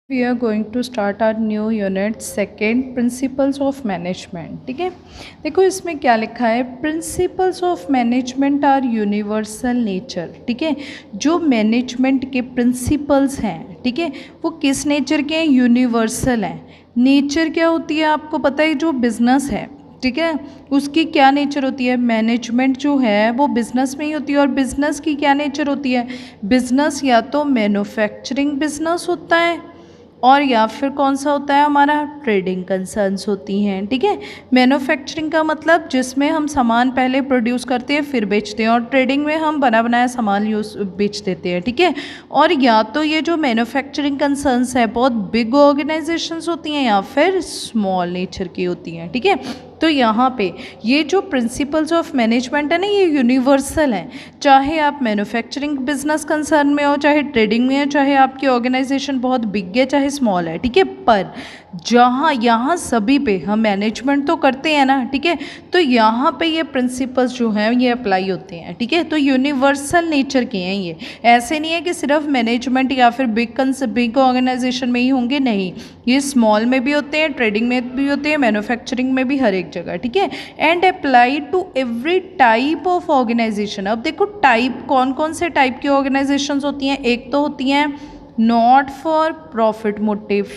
We are going to start our new unit second principles of management। ठीक है, देखो इसमें क्या लिखा है, principles of management are universal nature. ठीक है, जो मैनेजमेंट के प्रिंसिपल्स हैं, ठीक है, वो किस नेचर के हैं? यूनिवर्सल हैं। नेचर क्या होती है आपको पता है? जो बिजनेस है, ठीक है, उसकी क्या नेचर होती है? मैनेजमेंट जो है वो बिज़नेस में ही होती है। और बिज़नेस की क्या नेचर होती है? बिज़नेस या तो मैन्युफैक्चरिंग बिजनेस होता है और या फिर कौन सा होता है हमारा? ट्रेडिंग कंसर्न्स होती हैं। ठीक है, मैन्युफैक्चरिंग का मतलब जिसमें हम सामान पहले प्रोड्यूस करते हैं फिर बेचते हैं, और ट्रेडिंग में हम बना बनाया सामान यूज बेच देते हैं। ठीक है, और या तो ये जो मैन्युफैक्चरिंग कंसर्न्स है बहुत बिग ऑर्गेनाइजेशंस होती हैं या फिर स्मॉल नेचर की होती हैं। ठीक है, तो यहाँ पे ये जो प्रिंसिपल्स ऑफ मैनेजमेंट है ना, ये यूनिवर्सल हैं। चाहे आप मैन्युफैक्चरिंग बिजनेस कंसर्न में हो, चाहे ट्रेडिंग में हो, चाहे आपकी ऑर्गेनाइजेशन बहुत बिग है चाहे स्मॉल है। ठीक है, पर जहाँ यहाँ सभी पे हम मैनेजमेंट तो करते हैं ना, ठीक है, तो यहाँ पे ये प्रिंसिपल्स जो हैं ये अप्लाई होते हैं। ठीक है, तो यूनिवर्सल नेचर के हैं ये। ऐसे नहीं है कि सिर्फ मैनेजमेंट या फिर बिग ऑर्गेनाइजेशन में ही होंगे, नहीं, ये स्मॉल में भी होते हैं, ट्रेडिंग में भी होते हैं, मैन्युफैक्चरिंग में भी, हर एक जगह। ठीक है, and apply to every type of organisation. अब देखो टाइप, कौन कौन से टाइप की ऑर्गेनाइजेशंस होती हैं? एक तो होती हैं नॉट फॉर प्रॉफिट मोटिव,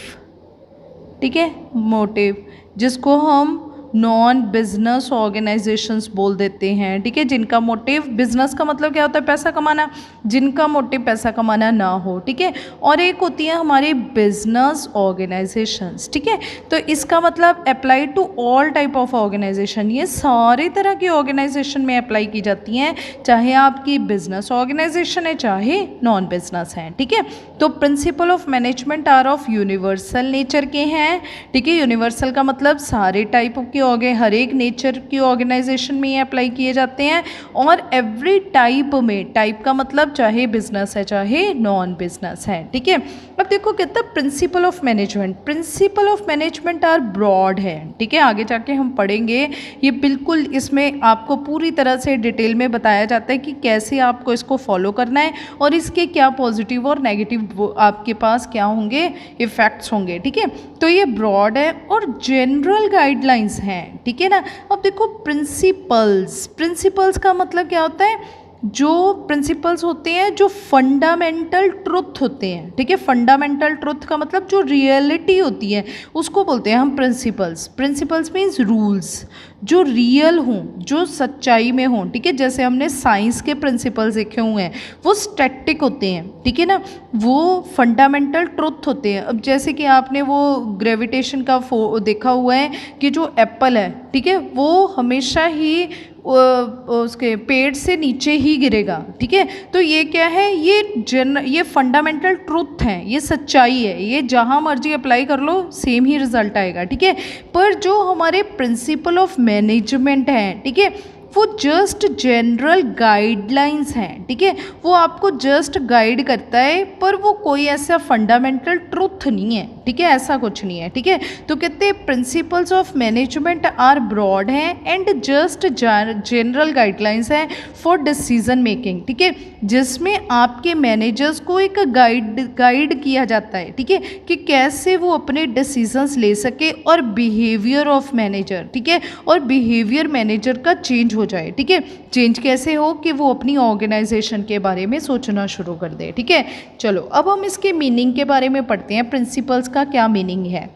ठीक है, मोटिव, जिसको हम नॉन बिजनेस ऑर्गेनाइजेशंस बोल देते हैं। ठीक है, जिनका मोटिव, बिजनेस का मतलब क्या होता है? पैसा कमाना, जिनका मोटिव पैसा कमाना ना हो। ठीक है, और एक होती है हमारी बिजनेस ऑर्गेनाइजेशंस। ठीक है, तो इसका मतलब apply to all type of organisation, ये सारी तरह की ऑर्गेनाइजेशन में अप्लाई की जाती हैं, चाहे आपकी बिजनेस ऑर्गेनाइजेशन है चाहे नॉन बिजनेस है। ठीक है, तो principle of management are of universal nature के हैं। ठीक है, यूनिवर्सल का मतलब सारे टाइप की हर एक नेचर की ऑर्गेनाइजेशन में ये अप्लाई किए जाते हैं, और एवरी टाइप में, टाइप का मतलब चाहे बिजनेस है चाहे नॉन बिजनेस है। ठीक है, अब देखो कहता है principle of management, principle of management are broad है। ठीक है, आगे जाके हम पढ़ेंगे, ये बिल्कुल इसमें आपको पूरी तरह से डिटेल में बताया जाता है कि कैसे आपको इसको फॉलो करना है और इसके क्या पॉजिटिव और नेगेटिव आपके पास क्या होंगे, इफेक्ट्स होंगे। ठीक है, तो ये ब्रॉड है और जनरल गाइडलाइंस हैं। ठीक है ना, अब देखो प्रिंसिपल्स, प्रिंसिपल्स का मतलब क्या होता है? जो प्रिंसिपल्स होते हैं जो फंडामेंटल ट्रुथ होते हैं। ठीक है, फंडामेंटल ट्रुथ का मतलब जो रियलिटी होती है उसको बोलते हैं हम प्रिंसिपल्स। प्रिंसिपल्स मीन्स रूल्स जो रियल हों, जो सच्चाई में हों। ठीक है, जैसे हमने साइंस के प्रिंसिपल्स देखे हुए हैं, वो स्टैटिक होते हैं। ठीक है ना, वो फंडामेंटल ट्रुथ होते हैं। अब जैसे कि आपने वो ग्रेविटेशन का देखा हुआ है कि जो एप्पल है, ठीक है, वो हमेशा ही उसके पेड़ से नीचे ही गिरेगा। ठीक है, तो ये क्या है? ये फंडामेंटल ट्रुथ है, ये सच्चाई है, ये जहाँ मर्जी अप्लाई कर लो सेम ही रिजल्ट आएगा। ठीक है, पर जो हमारे प्रिंसिपल ऑफ मैनेजमेंट हैं, ठीक है, वो जस्ट जनरल गाइडलाइंस हैं। ठीक है, वो आपको जस्ट गाइड करता है, पर वो कोई ऐसा फंडामेंटल ट्रुथ नहीं है। ठीक है, ऐसा कुछ नहीं है। ठीक है, तो कहते हैं principles of management are broad हैं एंड जस्ट जनरल गाइडलाइंस हैं फॉर डिसीजन मेकिंग। ठीक है, जिसमें आपके मैनेजर्स को एक गाइड किया जाता है। ठीक है, कि कैसे वो अपने डिसीजंस ले सके, और बिहेवियर ऑफ मैनेजर, ठीक है, और बिहेवियर मैनेजर का चेंज हो जाए। ठीक है, चेंज कैसे हो? कि वो अपनी ऑर्गेनाइजेशन के बारे में सोचना शुरू कर दे। ठीक है, चलो अब हम इसके मीनिंग के बारे में पढ़ते हैं, प्रिंसिपल्स का क्या मीनिंग है।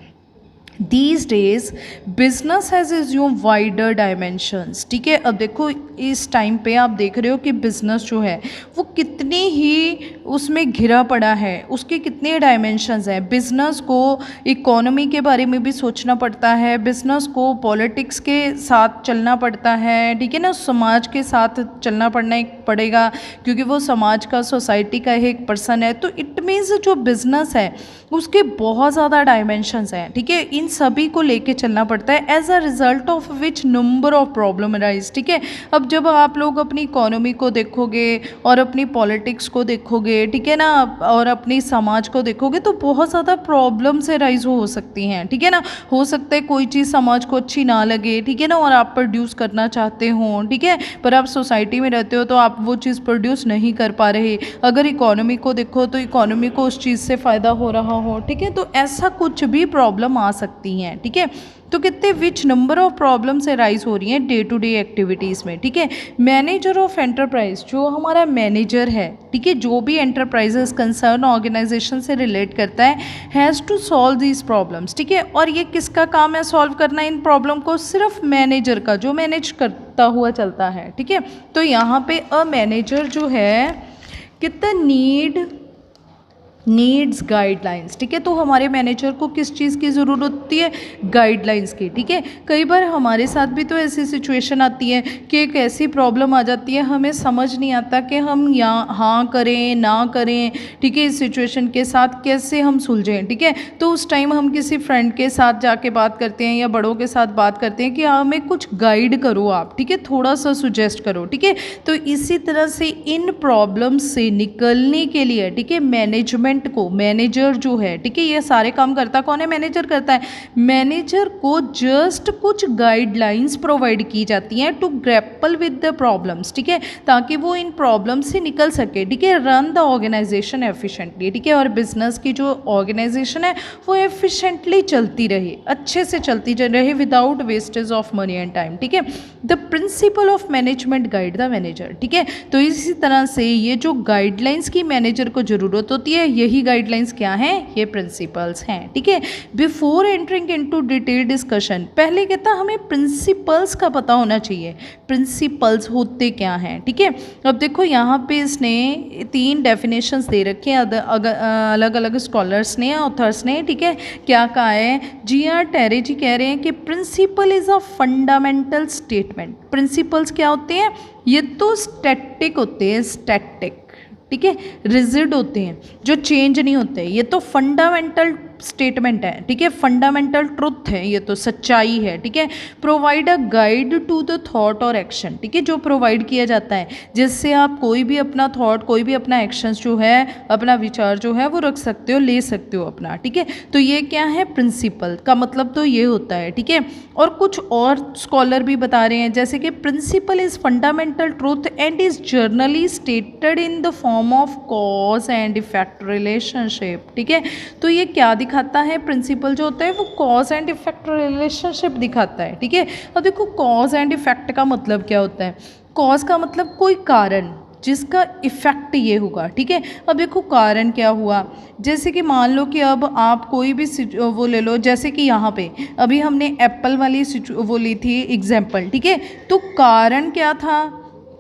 These days business has assumed wider dimensions। ठीक है, अब देखो इस टाइम पे आप देख रहे हो कि बिज़नेस जो है वो कितनी ही उसमें घिरा पड़ा है, उसके कितने डायमेंशंस हैं। बिज़नेस को इकोनॉमी के बारे में भी सोचना पड़ता है, बिज़नेस को पॉलिटिक्स के साथ चलना पड़ता है। ठीक है ना, समाज के साथ चलना पड़ेगा, क्योंकि वो समाज का, सोसाइटी का एक पर्सन है। तो इट मीन्स जो बिज़नेस है उसके बहुत ज़्यादा डायमेंशंस हैं। ठीक है, इन सभी को लेके चलना पड़ता है, as a result of which number of problem arise. ठीक है, अब जब आप लोग अपनी इकोनॉमी को देखोगे और अपनी पॉलिटिक्स को देखोगे, ठीक है ना, और अपनी समाज को देखोगे, तो बहुत ज़्यादा प्रॉब्लम्स अराइज हो सकती हैं। ठीक है ना, हो सकता है कोई चीज़ समाज को अच्छी ना लगे, ठीक है ना, और आप प्रोड्यूस करना चाहते हो, ठीक है, पर आप सोसाइटी में रहते हो तो आप आप वो चीज़ प्रोड्यूस नहीं कर पा रहे, अगर इकोनॉमी को देखो तो इकोनॉमी को उस चीज़ से फ़ायदा हो रहा हो, ठीक है, तो ऐसा कुछ भी प्रॉब्लम आ सकती हैं, ठीक है। तो कितने विच नंबर ऑफ प्रॉब्लम्स राइज हो रही हैं डे टू डे एक्टिविटीज़ में, ठीक है। मैनेजर ऑफ एंटरप्राइज, जो हमारा मैनेजर है, ठीक है, जो भी एंटरप्राइजेस कंसर्न ऑर्गेनाइजेशन से रिलेट करता है, has to solve these problems, ठीक है। और ये किसका काम है सॉल्व करना इन प्रॉब्लम को? सिर्फ मैनेजर का, जो मैनेज करता हुआ चलता है, ठीक है। तो यहाँ पे अ मैनेजर जो है कितना नीड्स गाइडलाइंस, ठीक है। तो हमारे मैनेजर को किस चीज़ की ज़रूरत होती है? गाइडलाइंस की, ठीक है। कई बार हमारे साथ भी तो ऐसी सिचुएशन आती है कि एक ऐसी प्रॉब्लम आ जाती है, हमें समझ नहीं आता कि हम यहाँ हाँ करें ना करें, ठीक है, इस सिचुएशन के साथ कैसे हम सुलझें, ठीक है। तो उस टाइम हम किसी फ्रेंड के साथ जाके बात करते हैं या बड़ों के साथ बात करते हैं कि हमें कुछ गाइड करो आप, ठीक है, थोड़ा सा सुजेस्ट करो, ठीक है। तो इसी तरह से इन प्रॉब्लम से निकलने के लिए, ठीक है, मैनेजमेंट को, मैनेजर जो है, ठीक है, ये सारे काम करता कौन है? मैनेजर करता है। मैनेजर को जस्ट कुछ गाइडलाइंस प्रोवाइड की जाती हैं to grapple with the problems, ठीक है, ताकि वो इन प्रॉब्लम से निकल सके, ठीक है। रन द ऑर्गेनाइजेशन एफिशिएंटली, ठीक है, और बिजनेस की जो ऑर्गेनाइजेशन है वो एफिशिएंटली चलती रहे, अच्छे से चलती रहे, without wastage of money and time, ठीक है। The principle of management guide the manager, ठीक है। तो इसी तरह से ये जो गाइडलाइंस की मैनेजर को जरूरत होती है, यही गाइडलाइंस क्या हैं? ये प्रिंसिपल्स हैं, ठीक है। Before entering into detail discussion, पहले कहता हमें प्रिंसिपल्स का पता होना चाहिए, प्रिंसिपल्स होते क्या हैं, ठीक है। अब देखो यहाँ पे इसने 3 डेफिनेशंस दे रखे हैं अलग अलग स्कॉलर्स ने, ऑथर्स ने, ठीक है। क्या कहा है? जी.आर. टेरे जी कह रहे हैं कि principle is a fundamental statement. Principles क्या होते हैं? ये तो स्टैटिक होते हैं, स्टैटिक, ठीक है, रिजिड होते हैं, जो चेंज नहीं होते। ये तो फंडामेंटल स्टेटमेंट है, ठीक है, फंडामेंटल ट्रुथ है, ये तो सच्चाई है, ठीक है। Provide a guide to the thought और एक्शन, ठीक है, जो प्रोवाइड किया जाता है जिससे आप कोई भी अपना थॉट, कोई भी अपना एक्शन जो है, अपना विचार जो है वो रख सकते हो, ले सकते हो अपना, ठीक है। तो ये क्या है? प्रिंसिपल का मतलब तो ये होता है, ठीक है। और कुछ और स्कॉलर भी बता रहे हैं, जैसे कि principle is fundamental truth and is generally stated in the form of cause and effect relationship, ठीक है। तो ये क्या दिखाता है? प्रिंसिपल जो होता है वो कॉज एंड इफेक्ट रिलेशनशिप दिखाता है, ठीक है। अब देखो कॉज एंड इफेक्ट का मतलब क्या होता है? कॉज का मतलब कोई कारण जिसका इफ़ेक्ट ये होगा, ठीक है। अब देखो कारण क्या हुआ, जैसे कि मान लो कि अब आप कोई भी वो ले लो, जैसे कि यहाँ पे अभी हमने एप्पल वाली वो ली थी एग्जाम्पल, ठीक है। तो कारण क्या था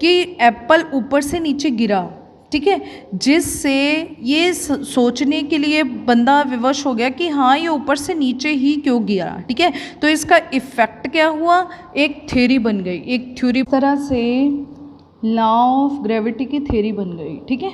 कि एप्पल ऊपर से नीचे गिरा, ठीक है, जिससे ये सोचने के लिए बंदा विवश हो गया कि हाँ ये ऊपर से नीचे ही क्यों गिरा, ठीक है। तो इसका इफ़ेक्ट क्या हुआ? एक थ्योरी बन गई, एक थ्योरी तरह से लॉ ऑफ ग्रेविटी की थ्योरी बन गई, ठीक है।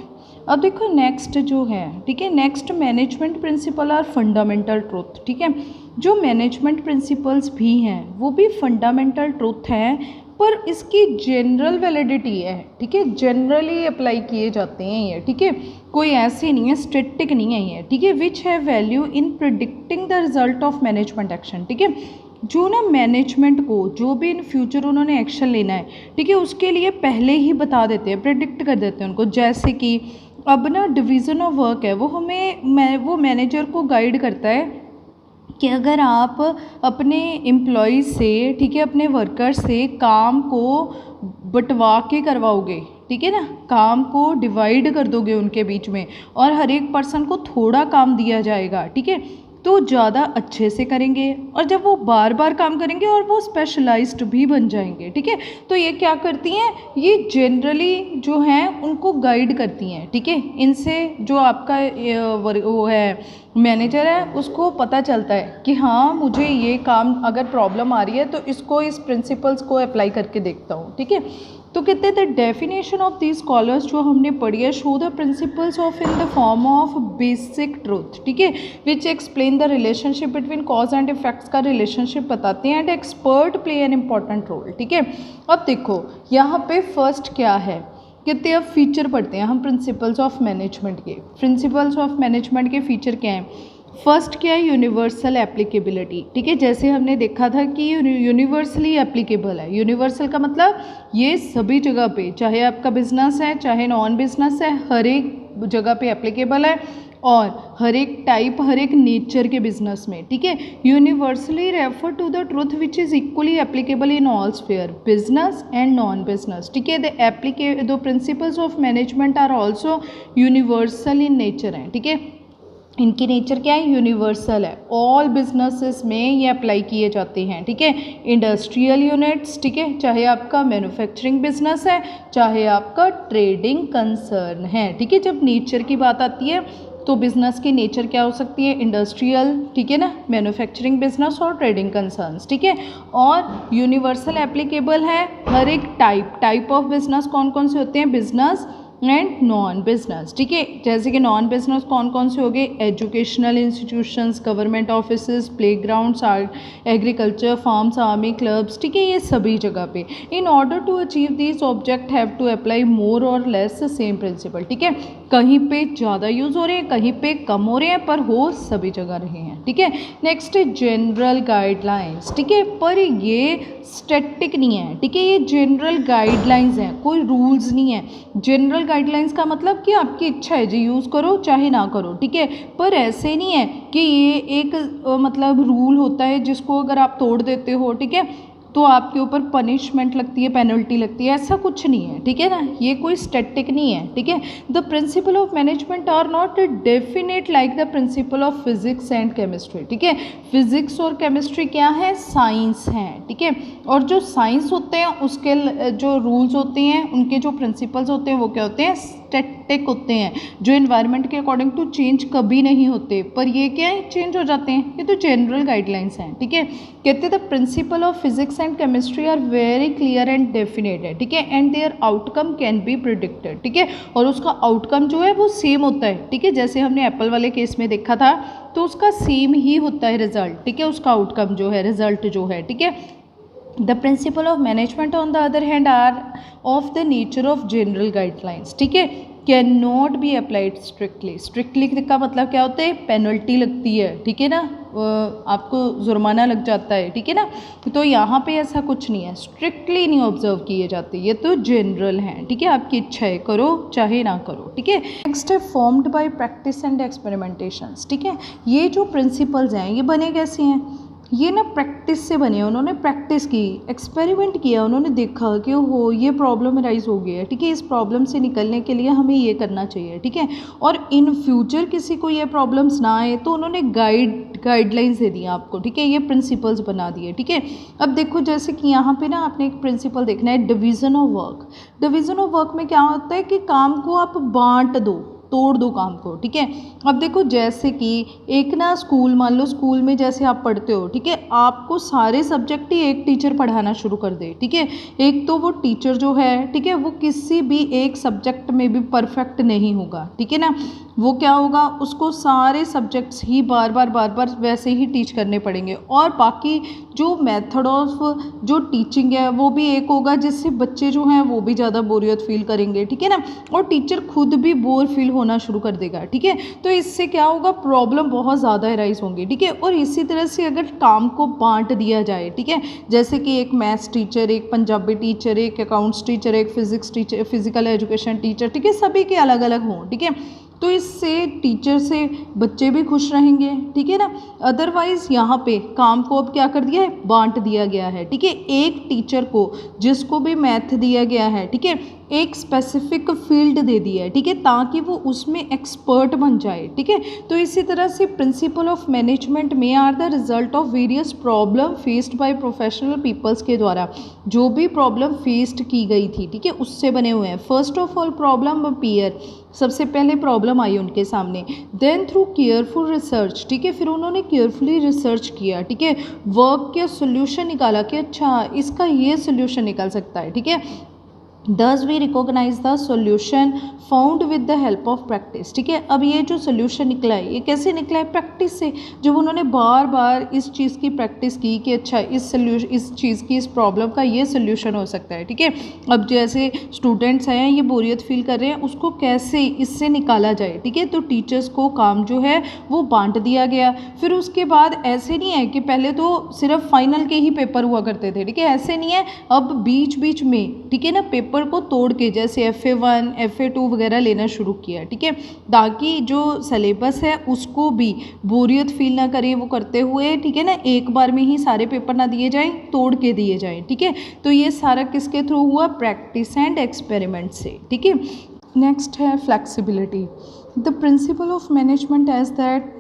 अब देखो नेक्स्ट जो है, ठीक है, next management principle are fundamental truth, ठीक है। जो मैनेजमेंट प्रिंसिपल्स भी हैं वो भी फंडामेंटल ट्रूथ है, पर इसकी जनरल वैलिडिटी है, ठीक है, जनरली अप्लाई किए जाते हैं ये, ठीक है, कोई ऐसी नहीं है, स्टैटिक नहीं है ये, ठीक है। विच है value in predicting the result of management action, ठीक है। जो ना मैनेजमेंट को जो भी इन फ्यूचर उन्होंने एक्शन लेना है, ठीक है, उसके लिए पहले ही बता देते हैं, प्रिडिक्ट कर देते हैं उनको। जैसे कि अब ना डिवीज़न ऑफ वर्क है, वो हमें वो मैनेजर को गाइड करता है कि अगर आप अपने एम्प्लॉयज़ से, ठीक है, अपने वर्कर से काम को बंटवा के करवाओगे, ठीक है ना, काम को डिवाइड कर दोगे उनके बीच में और हर एक पर्सन को थोड़ा काम दिया जाएगा, ठीक है, तो ज़्यादा अच्छे से करेंगे और जब वो बार बार काम करेंगे और वो स्पेशलाइज्ड भी बन जाएंगे, ठीक है। तो ये क्या करती हैं? ये जनरली जो हैं उनको गाइड करती हैं, ठीक है। इनसे जो आपका वो है मैनेजर है उसको पता चलता है कि हाँ मुझे ये काम अगर प्रॉब्लम आ रही है तो इसको, इस प्रिंसिपल्स को अप्लाई करके देखता हूँ, ठीक है। तो कहते हैं the definition of these scholars जो हमने पढ़ी है, show the principles of in the form of basic truth, ठीक है, which explain the relationship between cause and effects का रिलेशनशिप बताते हैं, and expert play an important role, ठीक है। अब देखो यहाँ पे फर्स्ट क्या है, कहते हैं अब फीचर पढ़ते हैं हम प्रिंसिपल्स ऑफ मैनेजमेंट के। प्रिंसिपल्स ऑफ मैनेजमेंट के फीचर क्या हैं? फर्स्ट क्या है, यूनिवर्सल एप्लीकेबिलिटी, ठीक है। जैसे हमने देखा था कि यूनिवर्सली एप्लीकेबल है। यूनिवर्सल का मतलब ये सभी जगह पे, चाहे आपका बिजनेस है चाहे नॉन बिजनेस है, हर एक जगह पे एप्लीकेबल है और हर एक टाइप, हर एक नेचर के बिजनेस में, ठीक है। Universally refer to the truth which is equally applicable in all sphere, business and non business, ठीक है। The principles of management are also universal in nature हैं, ठीक है। इनकी नेचर क्या है, यूनिवर्सल है, ऑल बिजनेसेस में ये अप्लाई किए जाते हैं, ठीक है। इंडस्ट्रियल यूनिट्स, ठीक है, चाहे आपका मैन्युफैक्चरिंग बिजनेस है चाहे आपका ट्रेडिंग कंसर्न है, ठीक है। जब नेचर की बात आती है तो बिजनेस की नेचर क्या हो सकती है, इंडस्ट्रियल, ठीक है ना, मैन्युफैक्चरिंग बिजनेस और ट्रेडिंग कंसर्न्स, ठीक है। और यूनिवर्सल एप्लीकेबल है हर एक टाइप ऑफ बिजनेस। कौन कौन से होते हैं, बिजनेस एंड नॉन बिजनेस, ठीक है। जैसे कि नॉन बिजनेस कौन कौन से हो गए, educational institutions, government offices, playgrounds, agriculture farms, army clubs, ठीक है, ये सभी जगह पे। In order to achieve this object have to apply more और लेस सेम प्रिंसिपल, ठीक है। कहीं पे ज़्यादा यूज़ हो रहे हैं, कहीं पे कम हो रहे हैं, पर हो सभी जगह रहे हैं, ठीक है। नेक्स्ट है जनरल गाइडलाइंस, ठीक है, पर ये स्टैटिक नहीं है, ठीक है। ये जनरल गाइडलाइंस हैं, कोई रूल्स नहीं है। जनरल गाइडलाइंस का मतलब कि आपकी इच्छा है जी, यूज़ करो चाहे ना करो, ठीक है। पर ऐसे नहीं है कि ये एक मतलब रूल होता है जिसको अगर आप तोड़ देते हो, ठीक है, तो आपके ऊपर पनिशमेंट लगती है, पेनल्टी लगती है, ऐसा कुछ नहीं है, ठीक है ना। ये कोई स्टैटिक नहीं है, ठीक है। The principle of management are not definite like the principle of physics and chemistry, ठीक है। फिजिक्स और केमिस्ट्री क्या है, साइंस हैं, ठीक है। और जो साइंस होते हैं उसके जो रूल्स होते हैं, उनके जो प्रिंसिपल्स होते हैं वो क्या होते हैं, स्टैटिक होते हैं, जो एनवायरनमेंट के अकॉर्डिंग टू चेंज कभी नहीं होते। पर ये क्या है, चेंज हो जाते हैं। ये तो जनरल गाइडलाइंस हैं, ठीक है। कहते हैं the principle of physics and chemistry are very clear and definite है, ठीक है। And their outcome can be predicted, ठीक है। और उसका आउटकम जो है वो सेम होता है, ठीक है। जैसे हमने एप्पल वाले केस में देखा था तो उसका सेम ही होता है रिजल्ट, ठीक है। उसका आउटकम जो है, रिजल्ट जो है, ठीक है। The principle of management on the other hand are of the nature of general guidelines, ठीक है। Can not be applied strictly. Strictly का मतलब क्या होता है, पेनल्टी लगती है, ठीक है ना, आपको जुर्माना लग जाता है, ठीक है ना। तो यहाँ पे ऐसा कुछ नहीं है, स्ट्रिक्टली नहीं ऑब्जर्व किए जाते, ये तो जनरल हैं, ठीक है। आपकी इच्छा है, करो चाहे ना करो, ठीक है। नेक्स्ट है formed by practice and experimentations, ठीक है। ये जो प्रिंसिपल्स हैं ये बने कैसे हैं, ये ना प्रैक्टिस से बने हैं। उन्होंने प्रैक्टिस की, एक्सपेरिमेंट किया, उन्होंने देखा कि हो ये प्रॉब्लम राइज हो गई है, ठीक है। इस प्रॉब्लम से निकलने के लिए हमें ये करना चाहिए, ठीक है। और इन फ्यूचर किसी को ये प्रॉब्लम्स ना आए तो उन्होंने गाइडलाइंस दे दी आपको, ठीक है। ये प्रिंसिपल्स बना दिए, ठीक है। अब देखो जैसे कि यहाँ पे ना आपने एक प्रिंसिपल देखना है, division of work. Division of work में क्या होता है कि काम को आप बांट दो, तोड़ दो काम को, ठीक है। अब देखो जैसे कि एक ना स्कूल, मान लो स्कूल में जैसे आप पढ़ते हो, ठीक है, आपको सारे सब्जेक्ट ही एक टीचर पढ़ाना शुरू कर दे, ठीक है। एक तो वो टीचर जो है, ठीक है, वो किसी भी एक सब्जेक्ट में भी परफेक्ट नहीं होगा, ठीक है ना। वो क्या होगा, उसको सारे सब्जेक्ट्स ही बार बार वैसे ही टीच करने पड़ेंगे। और बाकी जो मेथड ऑफ जो टीचिंग है वो भी एक होगा, जिससे बच्चे जो हैं वो भी ज़्यादा बोरियत फील करेंगे, ठीक है ना। और टीचर खुद भी बोर फील होना शुरू कर देगा, ठीक है। तो इससे क्या होगा, प्रॉब्लम बहुत ज़्यादा राइज होंगी, ठीक है। और इसी तरह से अगर काम को बांट दिया जाए, ठीक है, जैसे कि एक मैथ्स टीचर, एक पंजाबी टीचर, एक अकाउंट्स टीचर, एक physics teacher, physical education teacher, ठीक है, सभी के अलग अलग हों, ठीक है। तो इससे टीचर से बच्चे भी खुश रहेंगे, ठीक है ना। अदरवाइज़ यहाँ पे काम को अब क्या कर दिया है, बांट दिया गया है, ठीक है। एक टीचर को जिसको भी मैथ दिया गया है, ठीक है, एक स्पेसिफिक फील्ड दे दी है, ठीक है, ताकि वो उसमें एक्सपर्ट बन जाए, ठीक है। तो इसी तरह से प्रिंसिपल ऑफ मैनेजमेंट में are the result of various problem faced by professional peoples के द्वारा जो भी प्रॉब्लम फेस्ड की गई थी, ठीक है, उससे बने हुए हैं। First of all problem appear, सबसे पहले प्रॉब्लम आई उनके सामने। देन थ्रू केयरफुल रिसर्च, ठीक है, फिर उन्होंने केयरफुली रिसर्च किया, ठीक है, वर्क के सोल्यूशन निकाला कि अच्छा इसका ये सोल्यूशन निकल सकता है, ठीक है। Does we recognise the solution found with the help of practice. ठीक है, अब ये जो सोल्यूशन निकला है ये कैसे निकला है? प्रैक्टिस से। जब उन्होंने बार बार इस चीज़ की प्रैक्टिस की कि अच्छा इस चीज़ की, इस प्रॉब्लम का ये सोल्यूशन हो सकता है। ठीक है, अब जैसे स्टूडेंट्स हैं ये बोरियत फील कर रहे हैं, उसको कैसे इससे निकाला जाए। ठीक है, तो टीचर्स को काम जो है वो बांट दिया गया। फिर उसके बाद ऐसे नहीं है कि पहले तो सिर्फ फाइनल के ही पेपर हुआ करते थे। ठीक है, ऐसे नहीं है, अब बीच बीच में ठीक है ना पेपर को तोड़ के जैसे FA1 FA2 वगैरह लेना शुरू किया। ठीक है, ताकि जो सिलेबस है उसको भी बोरियत फील ना करें वो करते हुए। ठीक है ना, एक बार में ही सारे पेपर ना दिए जाएं, तोड़ के दिए जाएं। ठीक है, तो ये सारा किसके थ्रू हुआ? प्रैक्टिस एंड एक्सपेरिमेंट से। ठीक है, नेक्स्ट है flexibility. The principle of management as that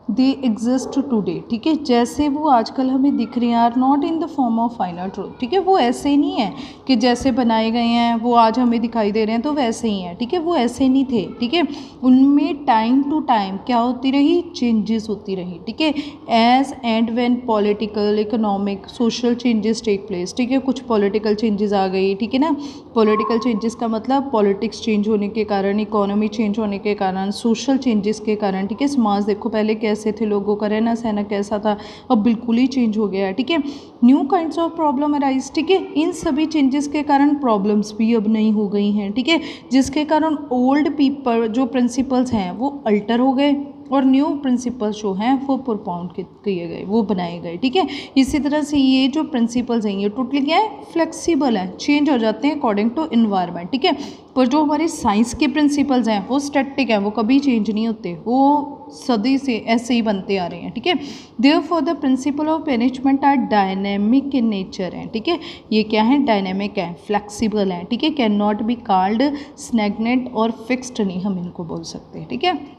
they exist today. ठीक है, जैसे वो आजकल हमें दिख रहे हैं are not in the form of final truth. ठीक है, वो ऐसे नहीं है कि जैसे बनाए गए हैं वो आज हमें दिखाई दे रहे हैं तो वैसे ही हैं। ठीक है, वो ऐसे नहीं थे। ठीक है, उनमें टाइम टू टाइम क्या होती रही? चेंजेस होती रही। ठीक है, as and when political, economic, social changes take place. ठीक है, कुछ पॉलिटिकल चेंजेस आ गई। ठीक है ना, पॉलिटिकल चेंजेस का मतलब पॉलिटिक्स चेंज होने के कारण, इकोनॉमी चेंज होने के कारण, सोशल चेंजेस के कारण। ठीक है, समाज देखो पहले कैसे थे, लोगों का रहना सहना कैसा था, अब बिल्कुल ही चेंज हो गया है। ठीक है, new kinds of problem arise. ठीक है, इन सभी चेंजेस के कारण प्रॉब्लम्स भी अब नई हो गई हैं। ठीक है, जिसके कारण ओल्ड पीपल जो प्रिंसिपल्स हैं वो अल्टर हो गए और न्यू प्रिंसिपल्स जो हैं वो प्रोपाउंड किए गए, वो बनाए गए। ठीक है, इसी तरह से ये जो प्रिंसिपल्स हैं ये टोटली क्या है? फ्लेक्सिबल हैं, चेंज हो जाते हैं अकॉर्डिंग टू इन्वायरमेंट। ठीक है, पर जो हमारे साइंस के प्रिंसिपल्स हैं वो स्टैटिक हैं, वो कभी चेंज नहीं होते, वो सदी से ऐसे ही बनते आ रहे हैं। ठीक है, therefore the principle of management are dynamic in nature हैं। ठीक है, ये क्या है? डायनेमिक है, फ्लेक्सिबल है। ठीक है, can not be called stagnant और फिक्स्ड नहीं हम इनको बोल सकते। ठीक है,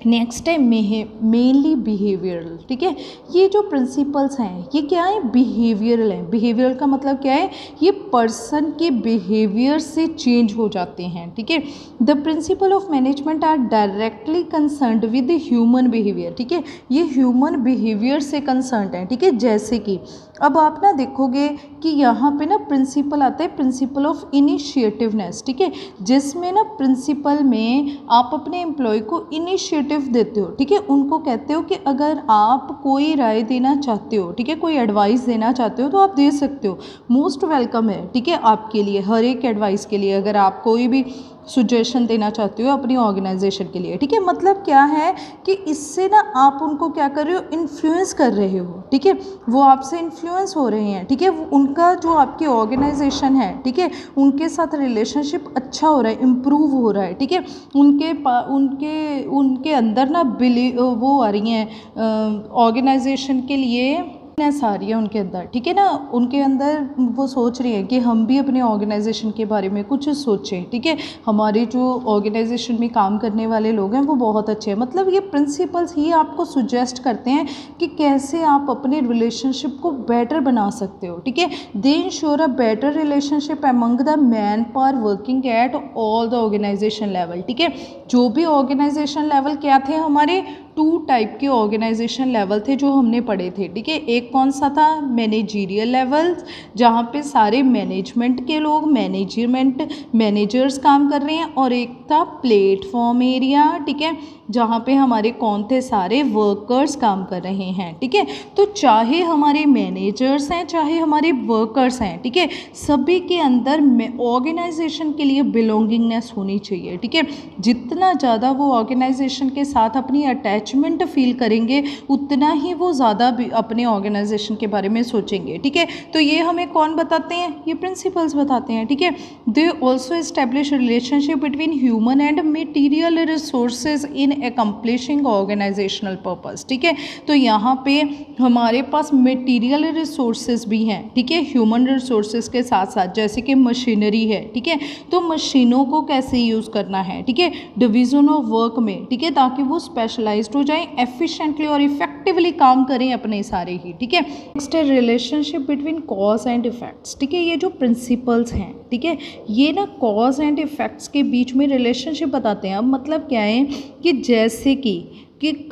नेक्स्ट है मेनली बिहेवियरल। ठीक है, ये जो प्रिंसिपल्स हैं ये क्या है? बिहेवियरल है। बिहेवियरल का मतलब क्या है? ये पर्सन के बिहेवियर से चेंज हो जाते हैं। ठीक है, the principle of management are directly concerned with human behaviour. ठीक है, ये ह्यूमन बिहेवियर से कंसर्न्ड है। ठीक है, जैसे कि अब आप ना देखोगे कि यहाँ पे ना प्रिंसिपल आता है, प्रिंसिपल ऑफ इनिशिएटिवनेस। ठीक है, जिसमें ना प्रिंसिपल में आप अपने एम्प्लॉय को इनिशिएटिव देते हो। ठीक है, उनको कहते हो कि अगर आप कोई राय देना चाहते हो, ठीक है, कोई एडवाइस देना चाहते हो तो आप दे सकते हो, मोस्ट वेलकम है। ठीक है, आपके लिए हर एक एडवाइस के लिए अगर आप कोई भी सुजेशन देना चाहते हो अपनी ऑर्गेनाइजेशन के लिए। ठीक है, मतलब क्या है कि इससे ना आप उनको क्या कर रहे हो? इन्फ्लुएंस कर रहे हो। ठीक है, वो आपसे इन्फ्लुएंस हो रहे हैं। ठीक है, उनका जो आपकी ऑर्गेनाइजेशन है, ठीक है, उनके साथ रिलेशनशिप अच्छा हो रहा है, इम्प्रूव हो रहा है। ठीक है, उनके उनके अंदर ना वो आ रही हैं ऑर्गेनाइजेशन के लिए आ रही है उनके अंदर। ठीक है ना, उनके अंदर वो सोच रही है कि हम भी अपने ऑर्गेनाइजेशन के बारे में कुछ सोचें। ठीक है, हमारे जो ऑर्गेनाइजेशन में काम करने वाले लोग हैं वो बहुत अच्छे हैं। मतलब ये प्रिंसिपल्स ही आपको सुजेस्ट करते हैं कि कैसे आप अपने रिलेशनशिप को बेटर बना सकते हो। ठीक है, they ensure a better relationship among the manpower working at all the organisation level. ठीक है, जो भी ऑर्गेनाइजेशन लेवल क्या थे हमारे? 2 टाइप के ऑर्गेनाइजेशन लेवल थे जो हमने पढ़े थे। ठीक है, एक कौन सा था? मैनेजरियल लेवल, जहाँ पे सारे मैनेजमेंट के लोग मैनेजर्स काम कर रहे हैं, और एक था प्लेटफॉर्म एरिया। ठीक है, जहाँ पे हमारे कौन थे? सारे वर्कर्स काम कर रहे हैं। ठीक है, तो चाहे हमारे मैनेजर्स हैं चाहे हमारे वर्कर्स हैं, ठीक है, सभी के अंदर ऑर्गेनाइजेशन के लिए बिलोंगिंगनेस होनी चाहिए। ठीक है, जितना ज़्यादा वो ऑर्गेनाइजेशन के साथ अपनी अटैचमेंट फील करेंगे उतना ही वो ज़्यादा अपने ऑर्गेनाइजेशन के बारे में सोचेंगे। ठीक है, तो ये हमें कौन बताते हैं? ये प्रिंसिपल्स बताते हैं। ठीक है, they also establish relationship between human and material resources in accomplishing organisational purpose. ठीक है, तो यहाँ पे हमारे पास मटीरियल रिसोर्सेज भी हैं। ठीक है, ह्यूमन रिसोर्सेज के साथ साथ जैसे कि मशीनरी है। ठीक है, तो मशीनों को कैसे यूज़ करना है? ठीक है, डिवीज़न ऑफ वर्क में। ठीक है, ताकि वो स्पेशलाइज्ड हो जाएं, एफिशिएंटली और इफेक्टिवली काम करें अपने सारे ही। ठीक है, नेक्स्ट है relationship between cause and effects. ठीक है, ये जो प्रिंसिपल्स हैं, ठीक है, ये ना कॉज एंड इफेक्ट्स के बीच में रिलेशनशिप बताते हैं। अब मतलब क्या है कि जैसे कि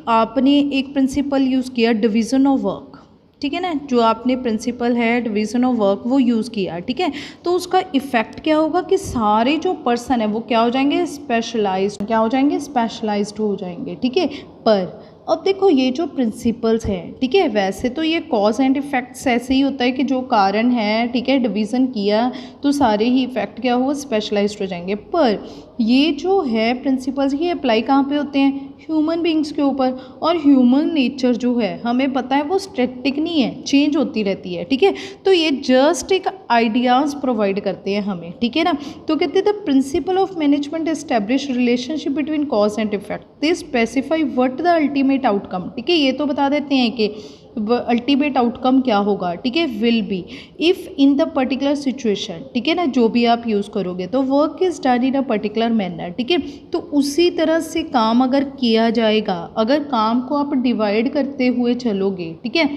आपने एक प्रिंसिपल यूज़ किया डिवीज़न ऑफ वर्क, ठीक है ना, जो आपने प्रिंसिपल है डिवीज़न ऑफ वर्क वो यूज़ किया, ठीक है, तो उसका इफ़ेक्ट क्या होगा कि सारे जो पर्सन है वो क्या हो जाएंगे, स्पेशलाइज्ड, क्या हो जाएंगे, स्पेशलाइज्ड हो जाएंगे, ठीक है। पर अब देखो ये जो प्रिंसिपल्स हैं, ठीक है, वैसे तो ये कॉज एंड इफ़ेक्ट्स ऐसे ही होता है कि जो कारण है, ठीक है, डिवीज़न किया तो सारे ही इफ़ेक्ट क्या हुआ, स्पेशलाइज्ड हो जाएंगे। पर ये जो है प्रिंसिपल्स ये अप्लाई कहाँ पे होते हैं, ह्यूमन बींग्स के ऊपर। और ह्यूमन नेचर जो है हमें पता है वो स्टैटिक नहीं है, चेंज होती रहती है, ठीक है। तो ये जस्ट एक आइडियाज़ प्रोवाइड करते हैं हमें, ठीक है ना। तो कहते हैं the principle of management establish relationship between cause and effect, they specify what the ultimate outcome, ठीक है, ये तो बता देते हैं कि अल्टीमेट आउटकम क्या होगा, ठीक है, will be if in the particular situation, ठीक है ना, जो भी आप यूज़ करोगे तो work is done in a particular manner, ठीक है। तो उसी तरह से काम अगर किया जाएगा, अगर काम को आप डिवाइड करते हुए चलोगे, ठीक है,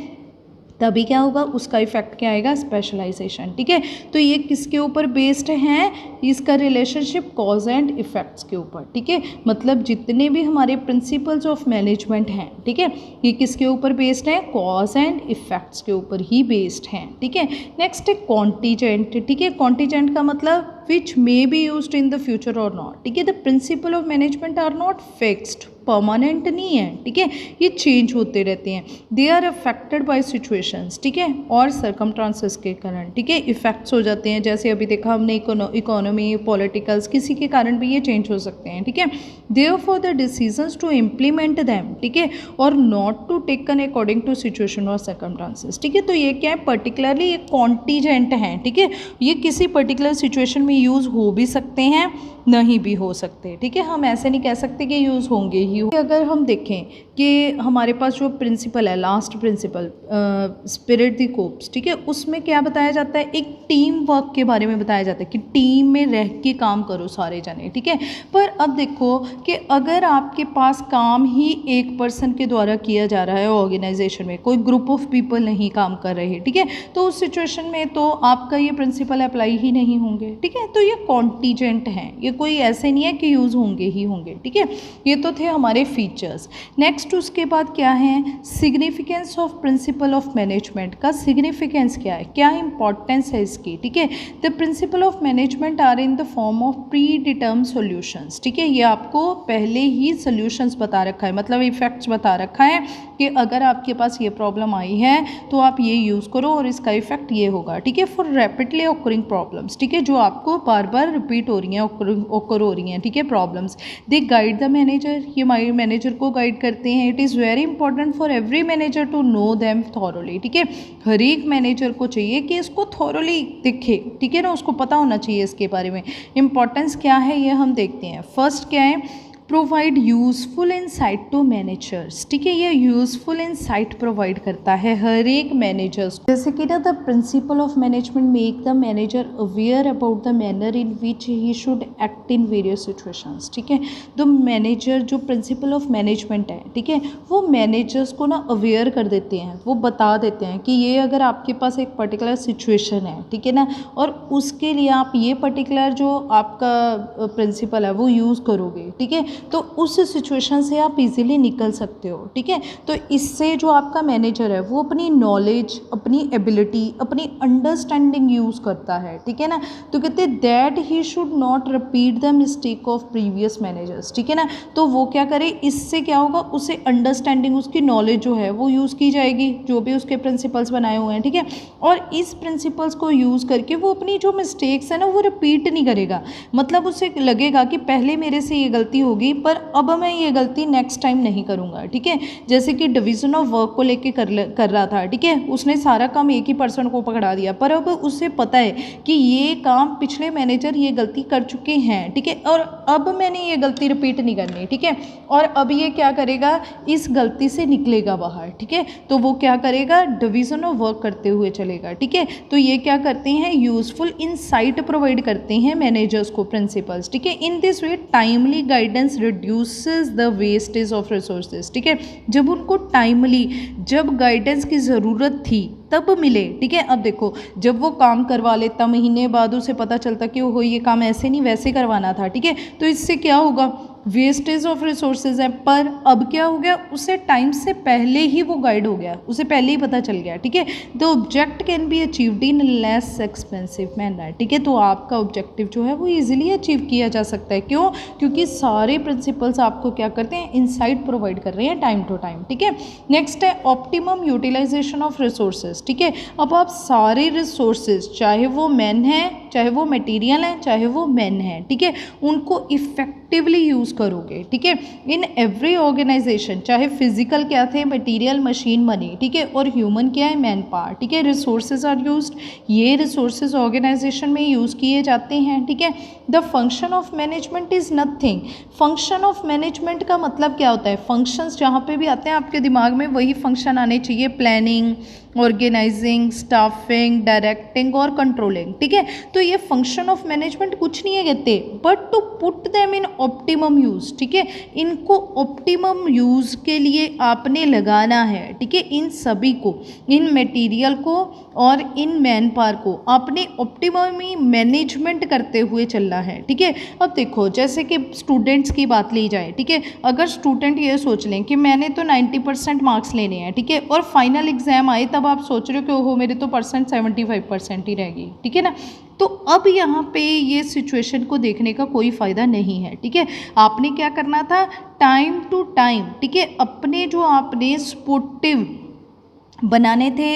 तभी क्या होगा, उसका इफेक्ट क्या आएगा, स्पेशलाइजेशन, ठीक है। तो ये किसके ऊपर बेस्ड है, इसका रिलेशनशिप कॉज एंड इफेक्ट्स के ऊपर, ठीक है। मतलब जितने भी हमारे प्रिंसिपल्स ऑफ मैनेजमेंट हैं, ठीक है, ये किसके ऊपर बेस्ड है, कॉज एंड इफेक्ट्स के ऊपर ही बेस्ड हैं, ठीक है। नेक्स्ट है कॉन्टीजेंट, ठीक है, कॉन्टीजेंट का मतलब which may be used in the future और नॉट, ठीक है। The principle of management are not fixed, permanent नहीं है, ठीक है, ये चेंज होते रहते हैं। They are affected by situations, ठीक है, और सर्कमस्टांसेस के कारण, ठीक है, इफेक्ट्स हो जाते हैं। जैसे अभी देखा हमने इकोनॉमी, पॉलिटिकल्स, किसी के कारण भी ये चेंज हो सकते हैं, ठीक है। Therefore the decisions to implement them, ठीक है, और not to taken according to situation और सर्कमस्टांसेस, ठीक है। तो ये क्या है, पर्टिकुलरली ये कॉन्टीजेंट हैं, ठीक है, ये किसी पर्टिकुलर सिचुएशन में यूज़ हो भी सकते हैं, नहीं भी हो सकते, ठीक है। हम ऐसे नहीं कह सकते कि यूज़ होंगे ही। अगर हम देखें कि हमारे पास जो प्रिंसिपल है, last principle spirit de corps, ठीक है, उसमें क्या बताया जाता है, एक टीम वर्क के बारे में बताया जाता है कि टीम में रह के काम करो सारे जने, ठीक है। पर अब देखो कि अगर आपके पास काम ही एक पर्सन के द्वारा किया जा रहा है ऑर्गेनाइजेशन में, कोई ग्रुप ऑफ पीपल नहीं काम कर रहे, ठीक है, तो उस सिचुएशन में तो आपका ये प्रिंसिपल अप्लाई ही नहीं होंगे, ठीक है। तो ये कॉन्टीजेंट हैं, ये कोई ऐसे नहीं है कि यूज़ होंगे ही होंगे, ठीक है। ये तो थे हमारे फीचर्स। नेक्स्ट उसके बाद क्या है, significance of principle of management का सिग्निफिकेंस क्या है, क्या इंपॉर्टेंस है इसकी, ठीक है। The principle of management are in the form of predetermined solutions, ठीक है, ये आपको पहले ही सॉल्यूशंस बता रखा है, मतलब इफेक्ट्स बता रखा है कि अगर आपके पास ये प्रॉब्लम आई है तो आप ये यूज़ करो और इसका इफेक्ट ये होगा, ठीक है। फॉर रैपिडली ऑकरिंग प्रॉब्लम्स, ठीक है, जो आपको बार बार रिपीट हो रही हैं, ओकर हो रही हैं, ठीक है, problems. They guide the manager, ये मैनेजर को गाइड करते हैं। It is very important for every manager to know them thoroughly, ठीक है, हर एक मैनेजर को चाहिए कि इसको थॉरोली दिखे, ठीक है ना, उसको पता होना चाहिए इसके बारे में। इंपॉर्टेंस क्या है ये हम देखते हैं। फर्स्ट क्या है, provide useful insight to managers, ठीक है, ये यूज़फुल इंसाइट प्रोवाइड करता है हर एक मैनेजर्स, जैसे कि ना the principle of management make the manager aware about the manner in which he should act in various situations, ठीक है। तो मैनेजर जो प्रिंसिपल ऑफ मैनेजमेंट है, ठीक है, वो मैनेजर्स को ना अवेयर कर देते हैं, वो बता देते हैं कि ये अगर आपके पास एक पर्टिकुलर सिचुएशन है, ठीक है ना, और उसके लिए आप ये पर्टिकुलर जो आपका प्रिंसिपल है वो यूज़ करोगे, ठीक है, तो उस सिचुएशन से आप इजीली निकल सकते हो, ठीक है। तो इससे जो आपका मैनेजर है वो अपनी नॉलेज, अपनी एबिलिटी, अपनी अंडरस्टैंडिंग यूज़ करता है, ठीक है ना। तो कहते हैं that he should not repeat the mistake of previous managers, ठीक है ना। तो वो क्या करे, इससे क्या होगा, उसे अंडरस्टैंडिंग, उसकी नॉलेज जो है वो यूज़ की जाएगी, जो भी उसके प्रिंसिपल्स बनाए हुए हैं, ठीक है। और इस प्रिंसिपल्स को यूज़ करके वो अपनी जो मिस्टेक्स है ना वो रिपीट नहीं करेगा। मतलब उसे लगेगा कि पहले मेरे से ये गलती होगी पर अब मैं ये गलती नेक्स्ट टाइम नहीं करूँगा, ठीक है। जैसे कि डिवीज़न ऑफ वर्क को लेके कर रहा था, ठीक है, उसने सारा काम एक ही पर्सन को पकड़ा दिया, पर अब उसे पता है कि ये काम पिछले मैनेजर ये गलती कर चुके हैं, ठीक है, और अब मैंने ये गलती रिपीट नहीं करनी, ठीक है। और अब ये क्या करेगा, इस गलती से निकलेगा बाहर, ठीक है। तो वो क्या करेगा, डिवीज़न ऑफ वर्क करते हुए चलेगा, ठीक है। तो ये क्या करते हैं, यूज़फुल इंसाइट प्रोवाइड करते हैं मैनेजर्स को, प्रिंसिपल्स, ठीक है। In this way timely guidance reduces the wastage of resources, ठीक है। जब उनको टाइमली, जब गाइडेंस की ज़रूरत थी तब मिले, ठीक है। अब देखो जब वो काम करवा लेता, महीने बाद उसे पता चलता कि वो ये काम ऐसे नहीं वैसे करवाना था, ठीक है, तो इससे क्या होगा, वेस्टेज ऑफ रिसोर्सेज है, पर अब क्या हो गया, उसे टाइम से पहले ही वो गाइड हो गया, उसे पहले ही पता चल गया, ठीक है। The object can be achieved in less expensive manner, ठीक है। तो आपका ऑब्जेक्टिव जो है वो इजीली अचीव किया जा सकता है, क्यों? क्योंकि सारे प्रिंसिपल्स आपको क्या करते हैं, इनसाइट प्रोवाइड कर रहे हैं टाइम टू टाइम, ठीक है। नेक्स्ट है ऑप्टिमम यूटिलाइजेशन ऑफ रिसोर्सेज, ठीक है। अब आप सारे रिसोर्सेज, चाहे वो मैन है, चाहे वो मटेरियल है, चाहे वो मैन है, ठीक है, उनको इफेक्टिवली यूज़ करोगे, ठीक है। इन एवरी ऑर्गेनाइजेशन, चाहे फिजिकल क्या थे, मटेरियल, मशीन, मनी, ठीक है, और ह्यूमन क्या है, मैन पावर, ठीक है। रिसोर्सेज आर यूज्ड, ये रिसोर्सेज ऑर्गेनाइजेशन में यूज़ किए जाते हैं, ठीक है। The function of management is nothing, function of management का मतलब क्या होता है, फंक्शंस जहाँ पे भी आते हैं आपके दिमाग में वही फंक्शन आने चाहिए, प्लानिंग, ऑर्गेनाइजिंग, स्टाफिंग, डायरेक्टिंग और कंट्रोलिंग, ठीक है। तो ये फंक्शन ऑफ मैनेजमेंट कुछ नहीं है कहते, but to put them in optimum use, ठीक है। इनको ऑप्टिमम यूज़ के लिए आपने लगाना है, ठीक है। इन सभी को, इन मटेरियल को और इन मैन पावर को आपने ऑप्टिममी मैनेजमेंट करते हुए चलना है, ठीक है। अब देखो, जैसे कि स्टूडेंट्स की बात ली जाए, ठीक है, अगर स्टूडेंट ये सोच लें कि मैंने तो 90% मार्क्स लेने हैं, ठीक है, और फाइनल एग्जाम आए तब आप सोच रहे हो कि ओहो मेरे तो परसेंट 75% ही रहेगी, ठीक है ना। तो अब यहाँ पे ये सिचुएशन को देखने का कोई फ़ायदा नहीं है, ठीक है। आपने क्या करना था, टाइम टू टाइम, ठीक है, अपने जो आपने स्पोर्टिव बनाने थे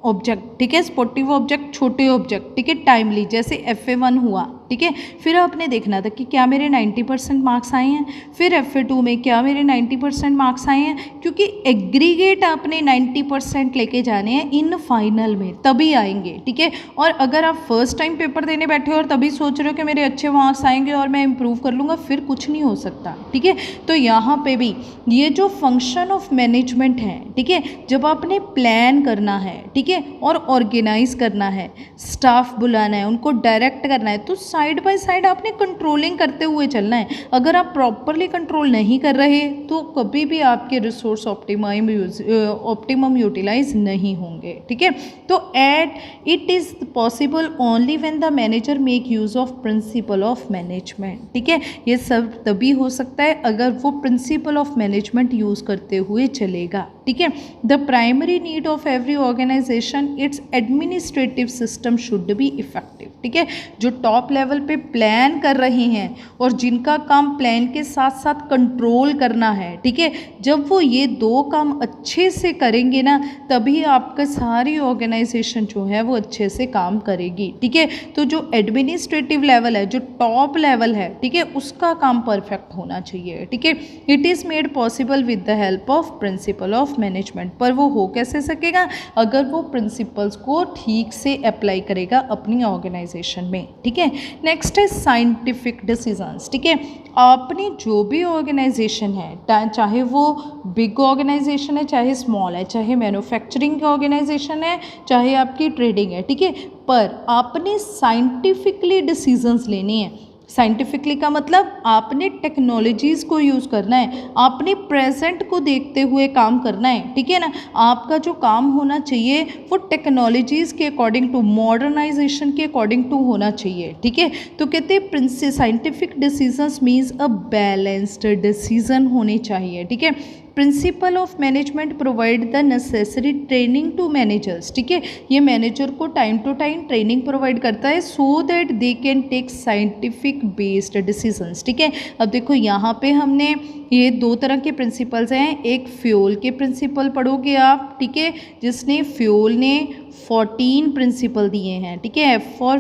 ऑब्जेक्ट, ठीक है, स्पोर्टिव ऑब्जेक्ट, छोटे ऑब्जेक्ट, ठीक है, टाइमली, जैसे FA1 हुआ, ठीक है। फिर आपने देखना था कि क्या मेरे 90% मार्क्स आए हैं, फिर FA2 में क्या मेरे 90% मार्क्स आए हैं, क्योंकि एग्रीगेट आपने 90% लेके जाने हैं इन फाइनल में, तभी आएंगे, ठीक है। और अगर आप फर्स्ट टाइम पेपर देने बैठे हो और तभी सोच रहे हो कि मेरे अच्छे मार्क्स आएंगे और मैं इंप्रूव कर लूँगा, फिर कुछ नहीं हो सकता, ठीक है। तो यहाँ पे भी ये जो फंक्शन ऑफ मैनेजमेंट है, ठीक है, जब आपने प्लान करना है, ठीक है, और ऑर्गेनाइज करना है, स्टाफ बुलाना है, उनको डायरेक्ट करना है, तो साइड बाय साइड आपने कंट्रोलिंग करते हुए चलना है। अगर आप प्रॉपरली कंट्रोल नहीं कर रहे तो कभी भी आपके रिसोर्स ऑप्टिमम यूटिलाइज नहीं होंगे, ठीक है। तो it is possible only when the manager make use of principle of management, ठीक है। ये सब तभी हो सकता है अगर वो प्रिंसिपल ऑफ मैनेजमेंट यूज़ करते हुए चलेगा, ठीक है। The primary need of every organisation, its administrative system should be effective, ठीक है। जो टॉप लेवल पे प्लान कर रहे हैं और जिनका काम प्लान के साथ साथ कंट्रोल करना है, ठीक है, जब वो ये दो काम अच्छे से करेंगे ना, तभी आपका सारी ऑर्गेनाइजेशन जो है वो अच्छे से काम करेगी, ठीक है। तो जो एडमिनिस्ट्रेटिव लेवल है, जो टॉप लेवल है, ठीक है, उसका काम परफेक्ट होना चाहिए, ठीक है। It is made possible with the help of principle of management, पर वो हो कैसे सकेगा, अगर वो प्रिंसिपल्स को ठीक से अप्लाई करेगा अपनी ऑर्गेनाइजेशन में, ठीक है। नेक्स्ट है साइंटिफिक डिसीजंस, ठीक है। आपने जो भी ऑर्गेनाइजेशन है, चाहे वो बिग ऑर्गेनाइजेशन है, चाहे स्मॉल है, चाहे मैन्युफैक्चरिंग की ऑर्गेनाइजेशन है, चाहे आपकी ट्रेडिंग है, ठीक है, पर आपने साइंटिफिकली डिसीजंस लेने हैं। साइंटिफिकली का मतलब आपने टेक्नोलॉजीज़ को यूज़ करना है, आपने प्रेजेंट को देखते हुए काम करना है, ठीक है ना। आपका जो काम होना चाहिए वो टेक्नोलॉजीज़ के अकॉर्डिंग टू, मॉडर्नाइजेशन के अकॉर्डिंग टू होना चाहिए, ठीक है। तो कहते हैं scientific decisions means a balanced decision होने चाहिए, ठीक है। Principle of management provide the necessary training to managers, ठीक है। ये मैनेजर को time to time training provide करता है so that they can take scientific based decisions, ठीक है। अब देखो यहाँ पे हमने ये दो तरह के प्रिंसिपल्स हैं, एक फ्यूल के प्रिंसिपल पढ़ोगे आप, ठीक है, जिसने फ्यूल ने 14 प्रिंसिपल दिए हैं, ठीक है। एफ फॉर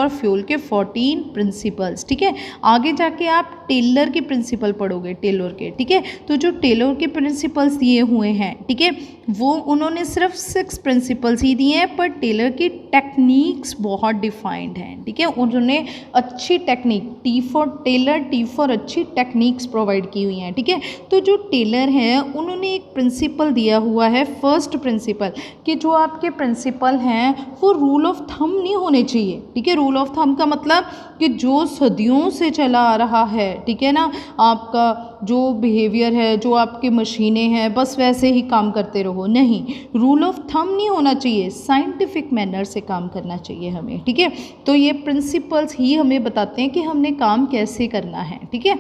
फ्यूल के 14 प्रिंसिपल्स, ठीक है। आगे जाके आप टेलर के प्रिंसिपल पढ़ोगे, टेलर के, ठीक है। तो जो टेलर के प्रिंसिपल्स दिए हुए हैं, ठीक है, वो उन्होंने सिर्फ 6 प्रिंसिपल्स ही दिए हैं, पर टेलर की टेक्निक्स बहुत डिफाइंड हैं, ठीक है। उन्होंने अच्छी technique, T for Taylor, T for अच्छी टेक्निक्स प्रोवाइड की हुई हैं, ठीक है। तो जो टेलर हैं उन्होंने एक प्रिंसिपल दिया हुआ है, फर्स्ट प्रिंसिपल, कि जो आपके प्रिंसिपल हैं वो रूल ऑफ थंब नहीं होने चाहिए, ठीक है। रूल ऑफ थंब का मतलब कि जो सदियों से चला आ रहा है, ठीक है ना, आपका जो बिहेवियर है, जो आपकी मशीनें हैं, बस वैसे ही काम करते रहो, नहीं, रूल ऑफ थंब नहीं होना चाहिए, साइंटिफिक मैनर से काम करना चाहिए हमें, ठीक है। तो ये प्रिंसिपल्स ही हमें बताते हैं कि हमने काम कैसे करना है, ठीक है।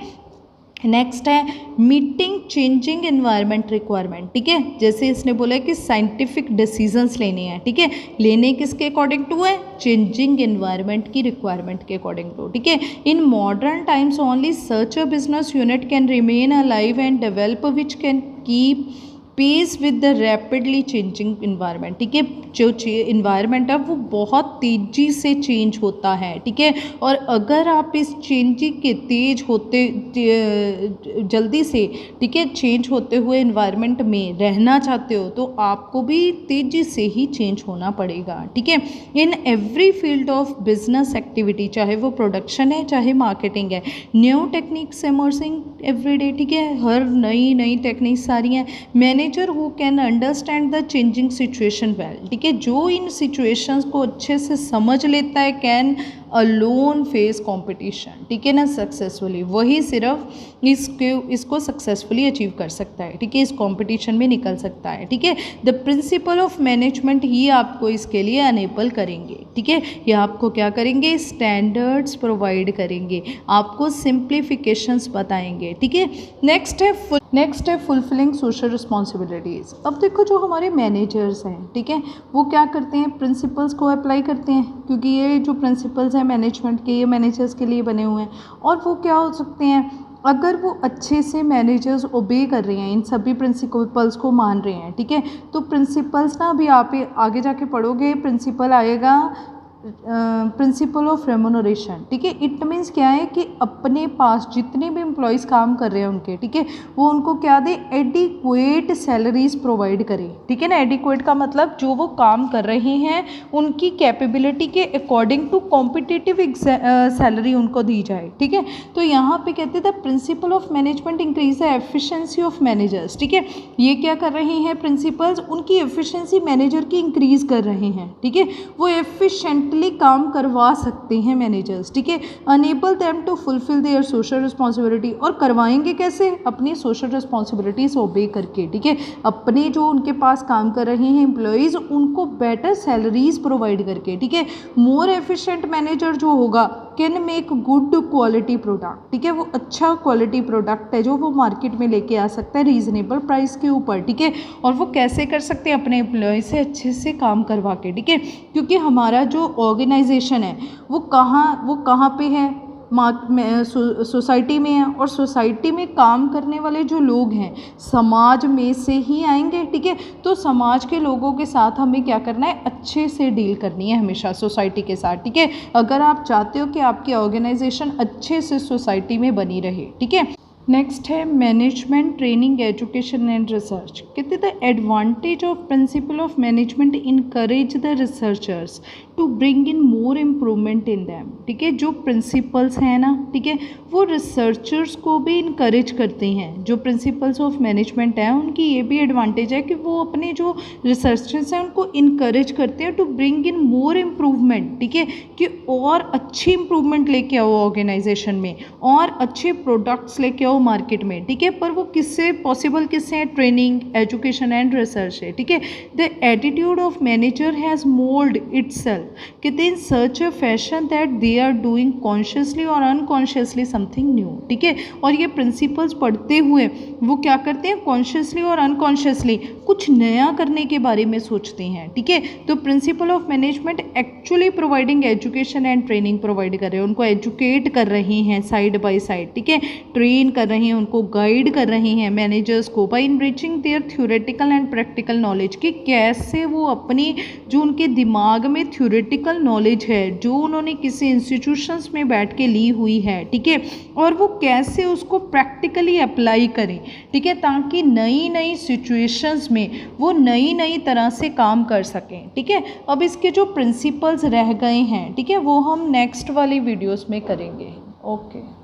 नेक्स्ट है मीटिंग चेंजिंग इन्वायरमेंट रिक्वायरमेंट, ठीक है। जैसे इसने बोला है कि साइंटिफिक डिसीजंस लेने हैं, ठीक है। लेने किसके अकॉर्डिंग टू है, चेंजिंग इन्वायरमेंट की रिक्वायरमेंट के अकॉर्डिंग टू, ठीक है। In modern times only such a business unit can remain alive and develop which can keep pace with the rapidly changing environment, ठीक है। जो इन्वायरमेंट है वो बहुत तेज़ी से चेंज होता है, ठीक है। और अगर आप इस चेंजिंग के जल्दी से, ठीक है, चेंज होते हुए इन्वायरमेंट में रहना चाहते हो तो आपको भी तेज़ी से ही चेंज होना पड़ेगा, ठीक है। In every field of business activity, चाहे वो प्रोडक्शन है चाहे मार्केटिंग है, new techniques emerging every day, ठीक है। हर नई नई टेक्निक्स आ रही हैं। Manager who can understand the changing situation well, ठीक है, जो इन सिचुएशंस को अच्छे से समझ लेता है, कैन अलोन फेस कंपटीशन, ठीक है ना, सक्सेसफुली, वही सिर्फ इसको सक्सेसफुली अचीव कर सकता है, ठीक है, इस कंपटीशन में निकल सकता है, ठीक है। द प्रिंसिपल ऑफ मैनेजमेंट ही आपको इसके लिए अनेबल करेंगे, ठीक है। ये आपको क्या करेंगे, स्टैंडर्ड्स प्रोवाइड करेंगे, आपको सिंप्लीफिकेशंस बताएंगे, ठीक है। नेक्स्ट है फुलफिलिंग सोशल रिस्पॉन्सिबिलिटीज़। अब देखो जो हमारे मैनेजर्स हैं, ठीक है, वो क्या करते हैं, प्रिंसिपल्स को अप्लाई करते हैं, क्योंकि ये जो प्रिंसिपल्स हैं मैनेजमेंट के, ये मैनेजर्स के लिए बने हुए हैं। और वो क्या हो सकते हैं, अगर वो अच्छे से मैनेजर्स ओबे कर रहे हैं, इन सभी प्रिंसिपल्स को मान रहे हैं, ठीक है, तो प्रिंसिपल्स ना, अभी आप आगे जाके पढ़ोगे, प्रिंसिपल आएगा प्रिंसिपल ऑफ रेमुनरेशन, ठीक है। इट मीन्स क्या है कि अपने पास जितने भी एम्प्लॉयज़ काम कर रहे हैं उनके, ठीक है, वो उनको क्या दे, एडिक्वेट सैलरीज प्रोवाइड करें, ठीक है ना। एडिक्वेट का मतलब जो वो काम कर रहे हैं उनकी कैपेबिलिटी के अकॉर्डिंग टू कॉम्पिटिटिव सैलरी उनको दी जाए, ठीक है। तो यहाँ पे कहते थे principal of management increase the efficiency of managers, ठीक है। ये क्या कर रहे हैं प्रिंसिपल्स, उनकी एफिशिएंसी मैनेजर की इंक्रीज कर रहे हैं, ठीक है। वो एफिशिएंट काम करवा सकते हैं मैनेजर्स, ठीक है। Enable them to fulfil their social responsibility, और करवाएंगे कैसे, अपनी सोशल रिस्पॉन्सिबिलिटीज ओबे करके, ठीक है। अपने जो उनके पास काम कर रहे हैं एम्प्लॉयज़, उनको बेटर सैलरीज प्रोवाइड करके, ठीक है। मोर एफिशिएंट मैनेजर जो होगा can make good quality product, ठीक है। वो अच्छा क्वालिटी प्रोडक्ट है जो वो मार्केट में लेके आ सकता है रीजनेबल प्राइस के ऊपर, ठीक है। और वो कैसे कर सकते हैं, अपने एम्प्लॉय से अच्छे से काम करवा के, ठीक है। क्योंकि हमारा जो ऑर्गेनाइजेशन है वो कहाँ पे है, सोसाइटी में है, और सोसाइटी में काम करने वाले जो लोग हैं समाज में से ही आएंगे, ठीक है। तो समाज के लोगों के साथ हमें क्या करना है, अच्छे से डील करनी है हमेशा सोसाइटी के साथ, ठीक है। अगर आप चाहते हो कि आपकी ऑर्गेनाइजेशन अच्छे से सोसाइटी में बनी रहे, ठीक है। नेक्स्ट है management training education and research. कहते the advantage of principle of management encourage the researchers to bring in more improvement in them, ठीक है। जो प्रिंसिपल्स हैं ना, ठीक है, वो रिसर्चर्स को भी इनकरेज करते हैं। जो प्रिंसिपल्स ऑफ मैनेजमेंट हैं उनकी ये भी एडवांटेज है कि वो अपने जो रिसर्चर्स हैं उनको इनकरेज करते हैं to bring in more improvement, ठीक है, कि और अच्छी इम्प्रूवमेंट लेके आओ ऑर्गेनाइजेशन में, और अच्छे प्रोडक्ट्स लेके आओ मार्केट में, ठीक है। पर वो किससे पॉसिबल, किससे है, ट्रेनिंग, एजुकेशन एंड रिसर्च है, ठीक है। The attitude of manager has mould itself, कहते हैं in such a fashion that they are doing consciously और अनकॉन्शियसली समथिंग न्यू, ठीक है। और ये प्रिंसिपल्स पढ़ते हुए वो क्या करते हैं, कॉन्शियसली और अनकॉन्शियसली कुछ नया करने के बारे में सोचते हैं, ठीक है। तो principle of management actually providing education and training provide कर रहे हैं, उनको एजुकेट कर रहे हैं साइड बाय साइड, ठीक है, ट्रेन कर रहे हैं, उनको गाइड कर रहे हैं मैनेजर्स को by enriching their theoretical and practical knowledge, कि कैसे वो अपनी जो उनके दिमाग में थ्योरेटिकल नॉलेज है जो उन्होंने किसी इंस्टीट्यूशंस में बैठ के ली हुई है, ठीक है, और वो कैसे उसको प्रैक्टिकली अप्लाई करें, ठीक है, ताकि नई नई सिचुएशंस में वो नई नई तरह से काम कर सकें, ठीक है। अब इसके जो प्रिंसिपल्स रह गए हैं, ठीक है, वो हम नेक्स्ट वाली वीडियोस में करेंगे। ओके।